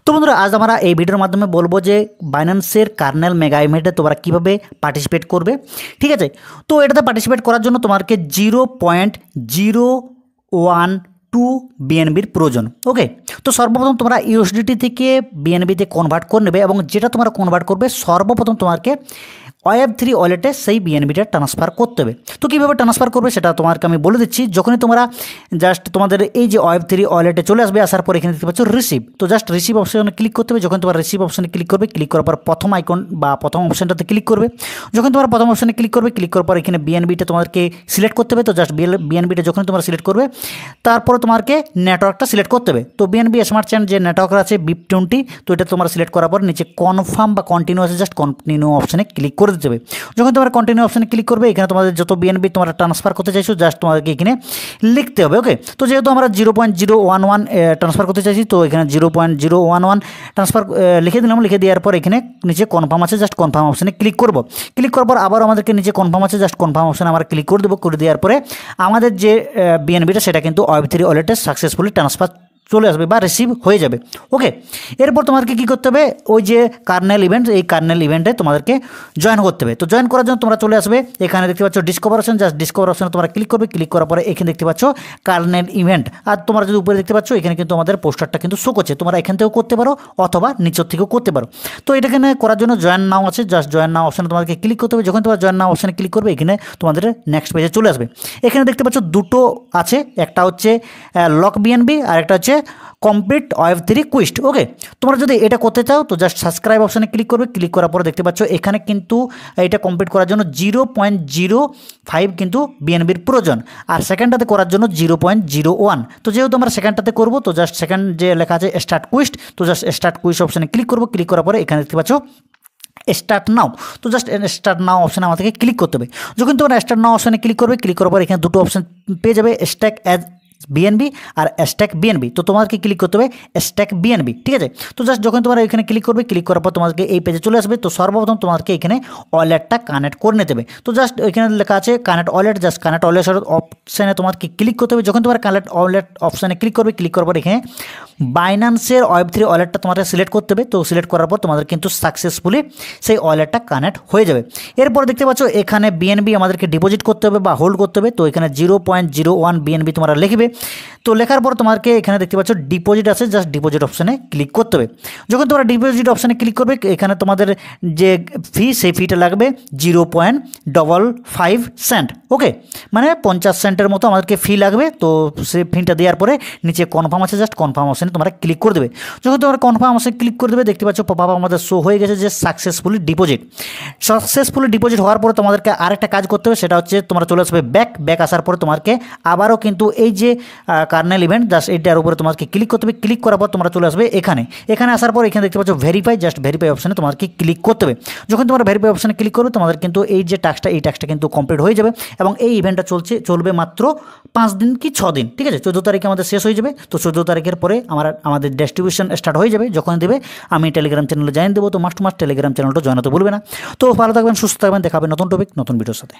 তো বন্ধুরা আজ আমরা এই ভিডিওর মাধ্যমে বলবো যে বাইন্যান্সের কার্নেল মেগা ইভেন্টে তোমরা কীভাবে পার্টিসিপেট করবে। ঠিক আছে, তো এটাতে পার্টিসিপেট করার জন্য তোমাকে 0.012 বিএনবির প্রয়োজন। ওকে, তো সর্বপ্রথম তোমরা ইউএসডিটি থেকে বিএনবিতে কনভার্ট করে নেবে এবং যেটা তোমরা কনভার্ট করবে সর্বপ্রথম তোমাকে Web3 ওয়ালেটে সেই বিএনবিটা ট্রান্সফার করতে হবে। তো কীভাবে ট্রান্সফার করবে সেটা তোমাকে আমি বলে দিচ্ছি। যখনই তোমরা জাস্ট তোমাদের এই যে Web3 ওয়ালেটে চলে আসবে, আসার পর এখানে দেখতে পাচ্ছ রিসিভ, তো জাস্ট রিসিভ অপশনে ক্লিক করতে হবে। যখন তোমার রিসিভ অপশনে ক্লিক করবে, ক্লিক করার পর প্রথম আইকন বা প্রথম অপশনটাতে ক্লিক করবে। যখন তোমার প্রথম অপশনে ক্লিক করবে, ক্লিক করার পর এখানে বিএনবিটা তোমাদেরকে সিলেক্ট করতে হবে। তো জাস্ট বিএনবিটা যখন তোমরা সিলেক্ট করবে, তারপরে তোমাকে নেটওয়ার্কটা সিলেক্ট করতে হবে। তো বিএনবি স্মার্ট চেইন যে নেটওয়ার্ক আছে BIP20, তো এটা তোমরা সিলেক্ট করার পর নিচে কনফার্ম বা কন্টিনিউ আছে, জাস্ট কন্টিনিউ অপশনে ক্লিক করে দিতে হবে। যখন তোমরা কন্টিনিউ অপশনে ক্লিক করবে, এখানে তোমাদের যত বিএনবি তোমরা ট্রান্সফার করতে চাইছো জাস্ট তোমাদেরকে এখানে লিখতে হবে। ওকে, তো যেহেতু আমরা 0.011 ট্রান্সফার করতে চাইছি, তো এখানে 0.011 ট্রান্সফার লিখে দিলাম। লিখে দেওয়ার পর এখানে নিচে কনফার্ম আছে, জাস্ট কনফার্ম অপশনে ক্লিক করব। ক্লিক করার পর আবার আমাদেরকে নিচে কনফার্ম আছে, জাস্ট কনফার্ম অপশনে আমরা ক্লিক করে দেবো। করে দেওয়ার পরে আমাদের যে বিএনবিটা সেটা কিন্তু Web3 ওয়ালেটে সাকসেসফুলি ট্রান্সফার চলে আসবে বা রিসিভ হয়ে যাবে। ওকে, এরপর তোমাদেরকে কী করতে হবে, ওই যে কার্নেল ইভেন্ট, এই কার্নেল ইভেন্টে তোমাদেরকে জয়েন করতে হবে। তো জয়েন করার জন্য তোমরা চলে আসবে, এখানে দেখতে পাচ্ছ ডিসকভার অপশন, জাস্ট ডিসকভার অপশনে তোমরা ক্লিক করবে। ক্লিক করার পরে এখানে দেখতে পাচ্ছ কার্নেল ইভেন্ট, আর তোমরা যদি উপরে দেখতে পাচ্ছ এখানে কিন্তু আমাদের পোস্টারটা কিন্তু শো করছে। তোমরা এখান থেকেও করতে পারো অথবা নিচের থেকেও করতে পারো। তো এটাখানে করার জন্য জয়েন নাও আছে, জাস্ট জয়েন নাও অপশনে তোমাদেরকে ক্লিক করতে হবে। যখন তোমরা জয়েন নাও অপশনে ক্লিক করবে, এখানে তোমাদের নেক্সট পেজে চলে আসবে। এখানে দেখতে পাচ্ছ দুটো আছে, একটা হচ্ছে লক বিএনবি আর একটা হচ্ছে কমপ্লিট Web3 কুইস্ট। ওকে, তোমরা যদি এটা করতে চাও তো জাস্ট সাবস্ক্রাইব অপশানে ক্লিক করবে। ক্লিক করার পরে দেখতে পাচ্ছ এখানে কিন্তু এটা কমপ্লিট করার জন্য 0.05 কিন্তু বিএনবির প্রয়োজন, আর সেকেন্ডটাতে করার জন্য 0.01। তো যেহেতু আমরা সেকেন্ডটাতে করবো, তো জাস্ট সেকেন্ড যে লেখা আছে স্টার্ট কুইস্ট, তো জাস্ট স্টার্ট কুইস্ট অপশানে ক্লিক করবো। ক্লিক করার পরে এখানে দেখতে পাচ্ছ স্টার্ট নাও, তো জাস্ট স্টার্ট নাও অপশানে আমাদেরকে ক্লিক করতে হবে। যখন তোমরা স্টার্ট নাও অপশানে ক্লিক করবে, ক্লিক করার পর এখানে দুটো অপশান পেয়ে যাবে, স্ট্যাক অ্যাজ বিএনবি আর স্ট্যাক বিএনবি। তো তোমাদেরকে ক্লিক করতে হবে স্ট্যাক বিএনবি। ঠিক আছে, তো জাস্ট যখন তোমরা এখানে ক্লিক করবে, ক্লিক করার পর তোমাদেরকে এই পেজে চলে আসবে। তো সর্বপ্রথম তোমাদেরকে এখানে ওয়ালেটটা কানেক্ট করে নিতে হবে। তো জাস্ট এখানে লেখা আছে connect wallet, just connect wallet অপশানে তোমাদেরকে ক্লিক করতে হবে। যখন তোমার কানেক্ট ওয়ালেট অপশানে ক্লিক করবে, ক্লিক করার পর এখানে বাইন্যান্সের Web3 ওয়ালেটটা তোমাদের সিলেক্ট করতে হবে। তো সিলেক্ট করার পর তোমাদের কিন্তু সাকসেসফুলি সেই ওয়ালেটটা কানেক্ট হয়ে যাবে। এরপর দেখতে পাচ্ছ এখানে বিএনবি আমাদেরকে ডিপোজিট করতে হবে বা হোল্ড করতে হবে। তো এখানে 0.01 বিএনবি তোমরা লিখবে। তো লেখার পর তোমাকে এখানে দেখতে পাচ্ছ ডিপোজিট আছে, জাস্ট ডিপোজিট অপশানে ক্লিক করতে হবে। যখন তোমরা ডিপোজিট অপশানে ক্লিক করবে, এখানে তোমাদের যে ফি সেই ফিটা লাগবে 0.55 সেন্ট। ওকে, মানে 50 সেন্টের মতো আমাদেরকে ফি লাগবে। তো সেই ফিটা দেওয়ার পরে নিচে কনফার্ম আছে, জাস্ট কনফার্ম অপশানে তোমরা ক্লিক করে দেবে। যখন তোমরা কনফার্ম অপশানে ক্লিক করে দেবে, দেখতে পাচ্ছ পপআপ আমাদের শো হয়ে গেছে যে সাকসেসফুলি ডিপোজিট হওয়ার পরে তোমাদেরকে আরেকটা কাজ করতে হবে, সেটা হচ্ছে তোমরা চলে আসবে ব্যাক আসার পরে তোমাকে আবারও কিন্তু এই যে কার্নেল ইভেন্ট, জাস্ট এইটার উপরে তোমাকে ক্লিক করতে হবে। ক্লিক করার পর তোমরা চলে আসবে এখানে আসার পর এখানে দেখতে পাচ্ছ ভেরিফাই, জাস্ট ভেরিফাই অপশানে তোমাকে ক্লিক করতে হবে। যখন তোমরা ভেরিফাই অপশানে ক্লিক করবে, তোমাদের কিন্তু এই যে টাস্কটা কিন্তু কমপ্লিট হয়ে যাবে এবং এই ইভেন্টটা চলবে মাত্র 5 দিন কি 6 দিন। ঠিক আছে, 14 তারিখে আমাদের শেষ হয়ে যাবে। তো 14 তারিখের পরে আমাদের ডিস্ট্রিবিউশন স্টার্ট হয়ে যাবে। যখন দেবে আমি টেলিগ্রাম চ্যানেলে জানিয়ে দেবো। তো মাস্ট টেলিগ্রাম চ্যানেলটা জয়েন হতে ভুলবে না। তো ভালো থাকবেন, সুস্থ থাকবেন, দেখাবে নতুন টপিক নতুন ভিডিওর সাথে।